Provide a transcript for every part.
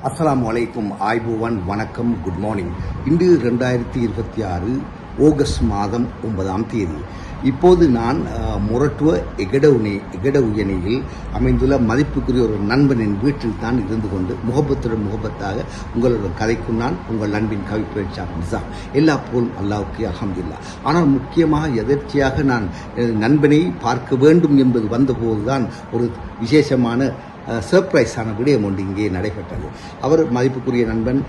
அஸ்ஸலாமு அலைக்கும் ஆய்புவன் வணக்கம், குட் மார்னிங். இன்று 2026 ஆகஸ்ட் மாதம் 9ஆம் தேதி. இப்போது நான் முரட்டுவ எகடவுயனையில் அமைந்துள்ள மதிப்புக்குரிய ஒரு நண்பனின் வீட்டில் தான் இருந்து கொண்டு முகப்பத்தாக உங்களோட கதைக்கும் நான் உங்கள் நண்பின் கவிப்பேச்சா நிசாம். எல்லா புகழும் அல்லாஹ்வுக்கே அல்ஹம்துலில்லாஹ். ஆனால் முக்கியமாக எதர்ச்சியாக நான் நண்பனை பார்க்க வேண்டும் என்பது வந்தபோதுதான் ஒரு விசேஷமான சர்ப்ரைஸான விடயம் ஒன்று இங்கே நடைபெற்றது. அவர் மதிப்புக்குரிய நண்பன்,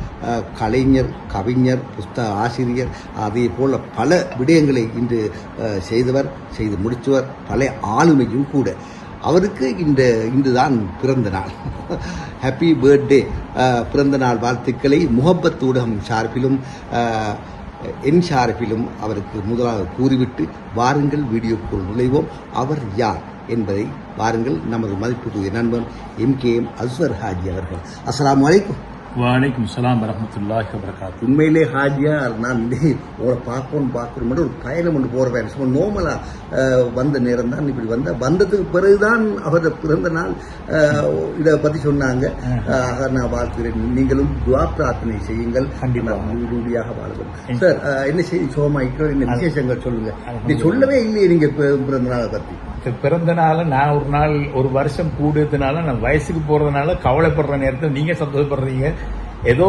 கலைஞர், கவிஞர், புஸ்தக ஆசிரியர், அதே போல பல விடயங்களை இன்று செய்து முடித்தவர், பல ஆளுமையும் கூட. அவருக்கு இன்றுதான் பிறந்த நாள். ஹாப்பி பர்த்டே, பிறந்த நாள் வாழ்த்துக்களை முகப்பத் ஊடகம் சார்பிலும் என் சார்பிலும் அவருக்கு முதலாக கூறிவிட்டு வாருங்கள் வீடியோக்குள் நுழைவோம். அவர் யார் என்பதை வாருங்கள் நமது மதிப்புக்குரிய நண்பன் MKM அஸ்வர் ஹாஜி அவர்கள். அஸ்ஸலாமு அலைக்கும். வலைக்கும் சலாம் வரஹ்மத்துல்லாஹி வபரகாத்துஹு. உண்மையிலே ஹாஜியா நான் உங்களை பார்க்கணும் ஒரு பயணம் ஒன்று போகிறேன். சும்மா நோமலாக வந்த நேரம் தான் இப்படி வந்ததுக்கு பிறகுதான் அவர் பிறந்த நாள் இதை பற்றி சொன்னாங்க. நான் வாழ்த்துகிறேன். நீங்களும் துஆ பிரார்த்தனை செய்யுங்கள், உறுதியாக வாழ்வோம். சார், என்ன செய்தி சோமாய்க்கிறோம், என்ன விசேஷங்கள் சொல்லுங்க. நீ சொல்லவே இல்லையே நீங்க பிறந்த நாளை பற்றி. பிறந்த நாள் நான் ஒரு வருஷம் கூடுறதுனால, நான் வயசுக்கு போறதுனால கவலைப்படுற நேரத்தில் நீங்க சந்தோஷப்படுறீங்க. ஏதோ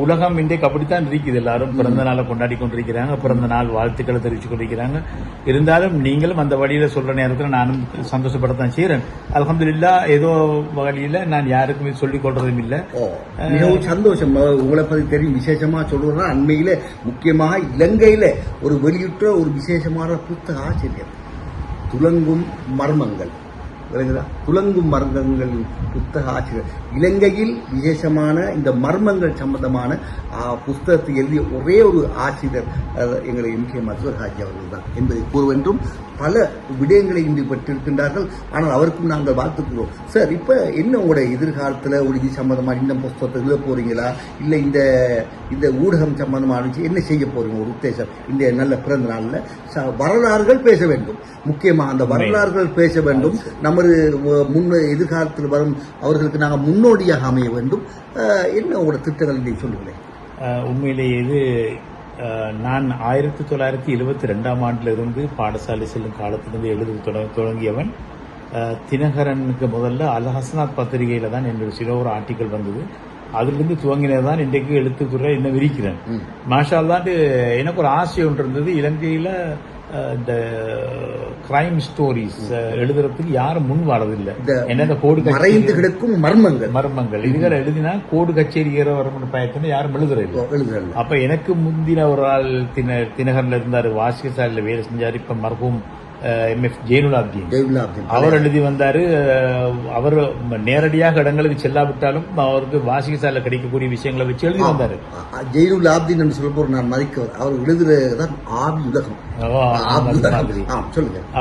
உலகம் இன்றைக்கு அப்படித்தான் இருக்குது. எல்லாரும் பிறந்த நாளை கொண்டாடி கொண்டிருக்கிறாங்க, பிறந்த நாள் வாழ்த்துக்களை தெரிவிச்சு கொண்டிருக்கிறாங்க. இருந்தாலும் நீங்களும் அந்த வழியில சொல்ற நேரத்தில் நானும் சந்தோஷப்படத்தான் செய்யறேன். அல்ஹம்துலில்லாஹ். ஏதோ வழியில நான் யாருக்குமே சொல்லிக் கொள்றதும் இல்லை. மிகவும் சந்தோஷம். உங்களை பத்தி தெரியும். விசேஷமா சொல்றதுனா அண்மையில முக்கியமாக இலங்கையில ஒரு வெளியிட்ட ஒரு விசேஷமான புத்தக ஆசிரியர், துலங்கும் மர்மங்கள், துலங்கும் மர்மங்கள் புத்தக ஆசிரியர். இலங்கையில் விசேஷமான இந்த மர்மங்கள் சம்பந்தமான புத்தகத்தை எழுதிய ஒரே ஒரு ஆசிரியர் எங்களை MKM அஸ்வர் ஹாஜி அவர்கள் தான் என்பதை கூறுவென்றும் பல விடயங்களை இன்று பெற்றிருக்கின்றார்கள். ஆனால் அவருக்கும் நாங்கள் வாழ்த்துக்கிறோம். சார், இப்ப என்ன உங்களுடைய எதிர்காலத்தில் ஒரு இது சம்பந்தமாக இந்த புத்தகத்தை எழுத போறீங்களா, இல்லை இந்த ஊடகம் சம்பந்தமான என்ன செய்ய போறீங்க? ஒரு உத்தேசம் இந்த நல்ல பிறந்த நாளில் வரலாறுகள் பேச வேண்டும். முக்கியமாக அந்த வரலாறுகள் பேச வேண்டும். நமது எதிர்காலத்தில் வரும் அவர்களுக்கு நாங்கள் முன்னோடியாக அமைய வேண்டும். என்ன உங்களோட திட்டங்கள் நீங்க சொல்லுங்களேன். உண்மையிலேயே இது நான் 1972ஆம் ஆண்டுல இருந்து பாடசாலை செல்லும் காலத்திலிருந்து எழுத தொடங்கியவன். தினகரனுக்கு முதல்ல அல் ஹசனாத் பத்திரிகையில தான் என்னோட சில ஒரு ஆர்டிக்கல் வந்தது. அதிலிருந்து துவங்கினதான் இன்றைக்கு எழுத்துத்துறை என்ன விரிக்கிறேன். மாஷா அல்லாஹ். எனக்கு ஒரு ஆசை ஒன்று இருந்தது. இலங்கையில இந்த கிரைம் ஸ்டோரிஸ் எழுதுறதுக்கு யாரும் முன் வரதில்லை. என்ன கோடு மறைந்து கிடக்கும் மர்மங்கள் இதுகளை எழுதினா கோடு கச்சேரி ஏற வரும்னு பயத்துல யாரும் எழுதுறது. அப்ப எனக்கு முந்தின ஒரு ஆள் தினகர்ல இருந்தாரு, வாசிகசாலையில வேலை செஞ்சாரு. இப்ப மர்ஹூம் MF ஜெயினுலாப்தீன் அவர் எழுதி வந்தாரு. அவர் நேரடியாக இடங்களுக்கு செல்லாவிட்டாலும் அவருக்கு வாசிகசாலை கிடைக்கக்கூடிய விஷயங்களை வச்சு எழுதி வந்தாரு. ஜெயினுலாப்தீன் என்று சொல்ல போற நான் மதிக்கவர். அவர் எழுதுறதுதான் ஆவி உலகம்.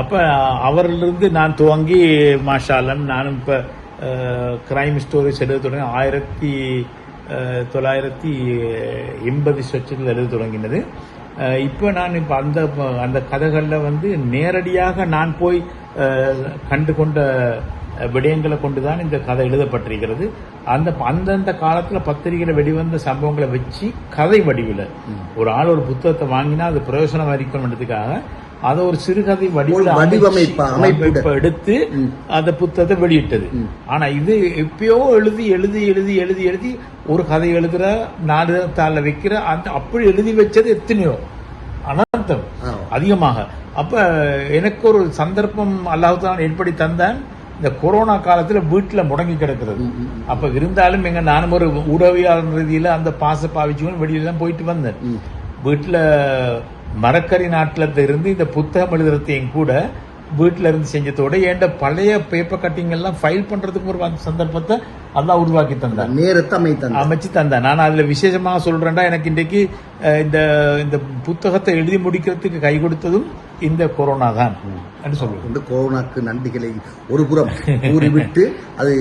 அப்ப அவரிலிருந்து நான் துவங்கி மாஷாலம் நானும் இப்ப கிரைம் ஸ்டோரிஸ் எழுத தொடங்கி 1980 சொச்சத்தில் எழுத தொடங்கினது. இப்ப நான் இப்ப அந்த கதைகள்ல நேரடியாக நான் போய் கண்டு கொண்ட விடயங்களை கொண்டுதான் இந்த கதை எழுதப்பட்டிருக்கிறது. அந்தந்த காலத்துல பத்திரிகையில வெளிவந்த சம்பவங்களை வச்சு கதை வடிவில் ஒரு ஆள் ஒரு புத்தகத்தை வாங்கினா அது பிரயோசனம் அறிக்கணுன்றதுக்காக அதை ஒரு சிறுகதை வடிவமைப்பு எடுத்து அந்த புத்தகத்தை வெளியிட்டது. ஆனா இது எப்பயோ எழுதி ஒரு கதை எழுதுற 4 தாள்ல வைக்கிற அப்படி எழுதி வச்சது எத்தனையோ அனர்த்தம் அதிகமாக. அப்ப எனக்கு ஒரு சந்தர்ப்பம் அல்லாஹ் தான் ஏற்படுத்தி தந்தான். இந்த கொரோனா காலத்துல வீட்டுல முடங்கி கிடக்கிறது. அப்ப இருந்தாலும் நானும் ஒரு ஊடகவியலாளர் ரீதியில அந்த பாச பாவிச்சுன்னு வெளியில தான் போயிட்டு வந்தேன். வீட்டுல மரக்கறி நாட்டில இருந்து இந்த புத்தகம் எழுதுறதையும் கூட வீட்டுல இருந்து செஞ்சதோட என் பழைய பேப்பர் கட்டிங் எல்லாம் ஃபைல் பண்றதுக்கு ஒரு சந்தர்ப்பத்தை அதான் உருவாக்கி தந்தான், நேரத்தை அமைச்சு தந்தான். நான் அதுல விசேஷமாக சொல்றேன்டா, எனக்கு இன்றைக்கு இந்த புத்தகத்தை எழுதி முடிக்கிறதுக்கு கை கொடுத்ததும் இந்த கொரோனா தான் என்று சொல்லுவோம். இந்த கொரோனாக்கு நன்றிகளை ஒரு புறம் கூறிவிட்டு அது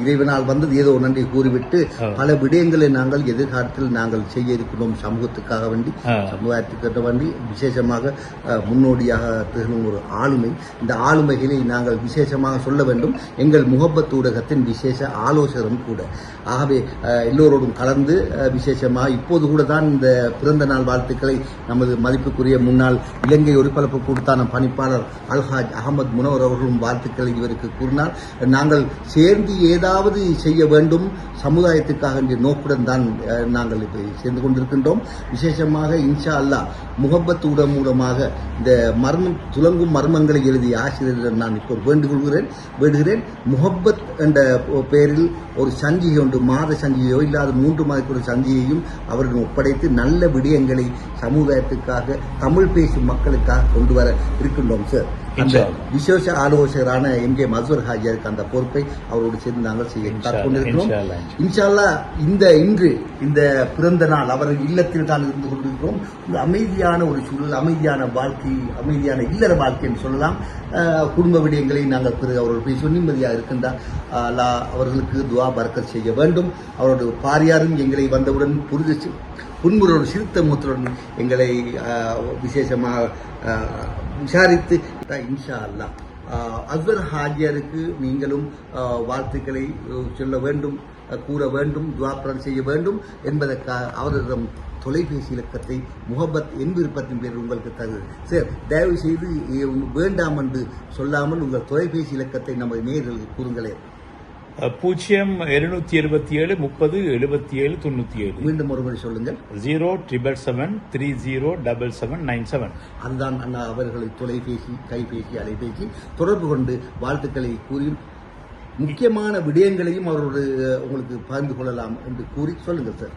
இறைவனால் வந்தது ஏதோ நன்றி கூறிவிட்டு பல விடயங்களை நாங்கள் எதிர்காலத்தில் நாங்கள் செய்ய இருக்கிறோம் சமூகத்துக்காக வேண்டி சமுதாயத்துக்காக வேண்டி விசேஷமாக முன்னோடியாக திகழும் ஒரு ஆளுமை. இந்த ஆளுமைகளை நாங்கள் விசேஷமாக சொல்ல வேண்டும். எங்கள் முகப்பத் ஊடகத்தின் விசேஷ ஆலோசகரும் கூட. ஆகவே எல்லோரோடும் கலந்து விசேஷமாக இப்போது கூட தான் இந்த பிறந்த நாள் வாழ்த்துக்களை நமது மதிப்புக்குரிய முன்னாள் இலங்கை ஒலிபரப்பு கூட்டான பணிப்பாளர் அல்ஹாஜ் அகமது முனவர் அவர்களும் வாழ்த்துக்களை இவருக்கு கூறினார். நாங்கள் சேர்ந்து ஏதாவது செய்ய வேண்டும் சமுதாயத்துக்காக என்ற நோக்குடன் தான் நாங்கள் இப்போ சேர்ந்து கொண்டிருக்கின்றோம். விசேஷமாக இன்ஷா அல்லாஹ் முகப்பத் ஊடகம் மூலமாக இந்த துலங்கும் மர்மங்களை எழுதிய ஆசிரியர்கள் நான் இப்போ வேண்டுகிறேன். முகப்பத் என்ற பெயரில் ஒரு சஞ்சிகை ஒன்று, மாத சஞ்சிகையோ இல்லாத 3 மாதத்துக்கு ஒரு சஞ்சிகையும் அவர்கள் ஒப்படைத்து நல்ல விடயங்களை சமுதாயத்துக்காக தமிழ் பேசும் மக்களுக்காக கொண்டு வர இருக்கின்றோம் சார். அந்த விசேஷ ஆலோசகரான எம்ஜே மசூர் ஹாஜியாருக்கு அந்த பொறுப்பை அவரோடு சேர்ந்து நாங்கள் செய்ய கொண்டிருக்கிறோம். இன்ஷா அல்லாஹ் இன்று இந்த பிறந்த நாள் அவர் இல்லத்தில் தான் இருந்து கொண்டிருக்கிறோம். ஒரு அமைதியான ஒரு சூழல், அமைதியான வாழ்க்கை, அமைதியான இல்லற வாழ்க்கை என்று சொல்லலாம். குடும்ப விடயங்களை நாங்கள் பிறகு அவர்கள் பேசி நிம்மதியாக இருக்கின்றார். அல்லாஹ் அவர்களுக்கு துஆ பரக்கத் செய்ய வேண்டும். அவருடைய பாரியாரும் எங்களை வந்தவுடன் புன்முறோடு சிறுத்த முகத்துடன் எங்களை விசேஷமாக விசாரித்து இன்ஷா அல்லாஹ் அஸ்வர் ஹாஜியாருக்கு நீங்களும் வாழ்த்துக்களை சொல்ல வேண்டும், கூற வேண்டும், துஆ செய்ய வேண்டும் என்பதற்காக அவரிடம் தொலைபேசி இலக்கத்தை முகப்பத் என் விருப்பத்தின் பேர் உங்களுக்கு தருகிறது. சார், தயவு செய்து வேண்டாம் என்று சொல்லாமல் உங்கள் தொலைபேசி இலக்கத்தை நமது நேயர்களுக்கு கூறுங்களேன். 0 277 30 77 97. மீண்டும் ஒருமுறை சொல்லுங்கள். 0 777 அதுதான் அண்ணா அவர்களை தொலைபேசி, கைபேசி, அலைபேசி தொடர்பு கொண்டு வாழ்த்துக்களை கூறி முக்கியமான விடயங்களையும் அவரோடு உங்களுக்கு பகிர்ந்து கொள்ளலாம் என்று கூறி சொல்லுங்கள் சார்.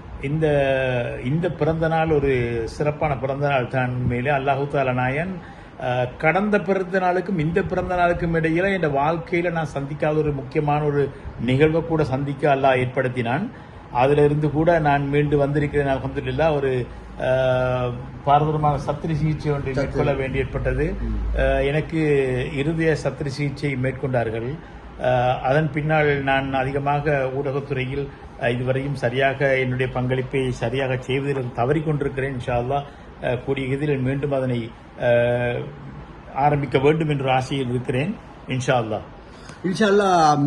இந்த பிறந்த நாள் ஒரு சிறப்பான பிறந்த நாள் தான். உண்மையிலே அல்லாஹு தஆலா நாயன் கடந்த பிறந்த நாளுக்கும் இந்த பிறந்த நாளுக்கும் இடையில என் வாழ்க்கையில நான் சந்திக்காத ஒரு முக்கியமான ஒரு நிகழ்வை கூட சந்திக்க அல்லாஹ் ஏற்படுத்தினான். அதுல இருந்து கூட நான் மீண்டு வந்திருக்கிறேன் அல்ஹம்துலில்லாஹ். ஒரு பாரதூரமாக சத்திர சிகிச்சை ஒன்றை மேற்கொள்ள வேண்டி ஏற்பட்டது. எனக்கு இருதய சத்திர சிகிச்சை மேற்கொண்டார்கள். அதன் பின்னால் நான் அதிகமாக ஊடகத்துறையில் இதுவரையும் சரியாக என்னுடைய பங்களிப்பை சரியாக செய்வதில் தவறிக்கொண்டிருக்கிறேன். இன்ஷா அல்லாஹ் கூடிய இதில் மீண்டும் அதனை ஆரம்பிக்க வேண்டும் என்ற ஆசையில் இருக்கிறேன். இன்ஷா அல்லாஹ்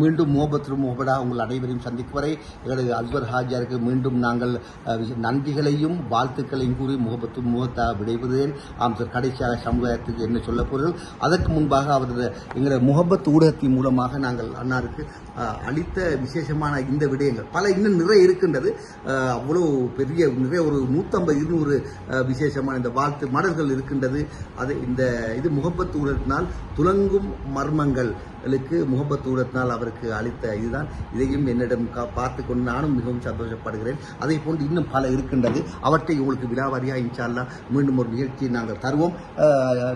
மீண்டும் முகப்படா உங்கள் அனைவரையும் சந்திக்கும் வரை எங்களது அஸ்வர் ஹாஜியாருக்கு மீண்டும் நாங்கள் நன்றிகளையும் வாழ்த்துக்களையும் கூறி முகத்தா விடைபெறுகிறேன். ஆம் சார், கடைசியாக சமுதாயத்துக்கு என்ன சொல்ல போகிறீர்கள்? அதற்கு முன்பாக அவரது எங்களது முகப்பத் ஊடகத்தின் மூலமாக நாங்கள் அன்னாருக்கு அளித்த விசேஷமான இந்த விடயங்கள் பல இன்னும் நிறைய இருக்கின்றது. அவ்வளோ பெரிய நிறைய ஒரு 150-200 விசேஷமான இந்த வாழ்த்து மடல்கள் இருக்கின்றது. அது இது முகப்பத் ஊடகத்தினால் துலங்கும் மர்மங்களுக்கு முகப்பத் ஊடகத்தினால் அவருக்கு அளித்த இதுதான். இதையும் என்னிடம் பார்த்து கொண்டு நானும் மிகவும் சந்தோஷப்படுகிறேன். அதை போன்று இன்னும் பல இருக்கின்றது. அவற்றை உங்களுக்கு விழாவாரியா இன்ஷா அல்லாஹ் மீண்டும் ஒரு நிகழ்ச்சியை நாங்கள் தருவோம்.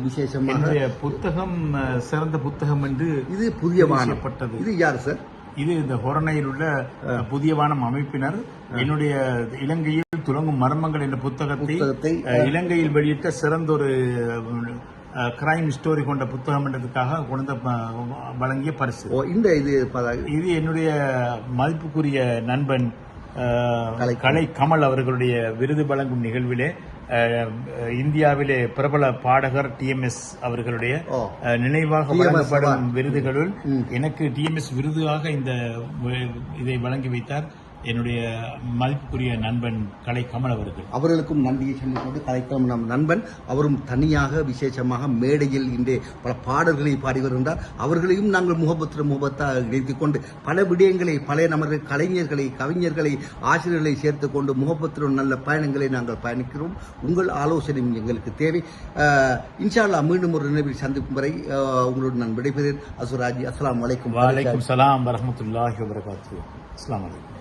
விசேஷமாக புத்தகம் சிறந்த புத்தகம் என்று இது புதிய வானப்பட்டது. இது யார் சார்? இது இந்த ஹொரணையில் உள்ள புதிய வானம் அமைப்பினர் என்னுடைய இலங்கையில் துலங்கும் மர்மங்கள் என்ற புத்தகத்தை இலங்கையில் வெளியிட்ட சிறந்த ஒரு கிரைம் ஸ்டோரி கொண்ட புத்தகம் என்றதுக்காக கொண்டு வழங்கிய பரிசு. இது என்னுடைய மதிப்புக்குரிய நண்பன் கலை கமல் அவர்களுடைய விருது வழங்கும் நிகழ்விலே இந்தியாவிலே பிரபல பாடகர் TMS அவர்களுடைய நினைவாக வழங்கப்படும் விருதுகளுள் எனக்கு TMS விருதாக இதை வழங்கி வைத்தார் என்னுடைய மதிப்புக்குரிய நண்பன் கலை கமல் அவர்களுக்கும் நன்றியை சொல்லிக் கொண்டு கலைக்கமல் நம் நண்பன் அவரும் தனியாக விசேஷமாக மேடையில் இன்றே பல பாடல்களை பாடி வருகின்றார். அவர்களையும் நாங்கள் முகப்பத்தா இணைத்துக் கொண்டு பல விடயங்களை பழைய நமது கலைஞர்களை, கவிஞர்களை, ஆசிரியர்களை சேர்த்துக் கொண்டு முகப்பத்துடன் நல்ல பயணங்களை நாங்கள் பயணிக்கிறோம். உங்கள் ஆலோசனையும் எங்களுக்கு தேவை. இன்ஷா அல்லாஹ் மீண்டும் ஒரு நினைவில் சந்திக்கும் வரை உங்களோடு நான் விடைபெறுகிறேன். அசுராஜி, அஸ்ஸலாமு அலைக்கும். வலைக்கும் சலாம் வரஹ்மத்துல்லாஹி வபரகாத்துஹு. அஸ்ஸலாமு அலைக்கும்.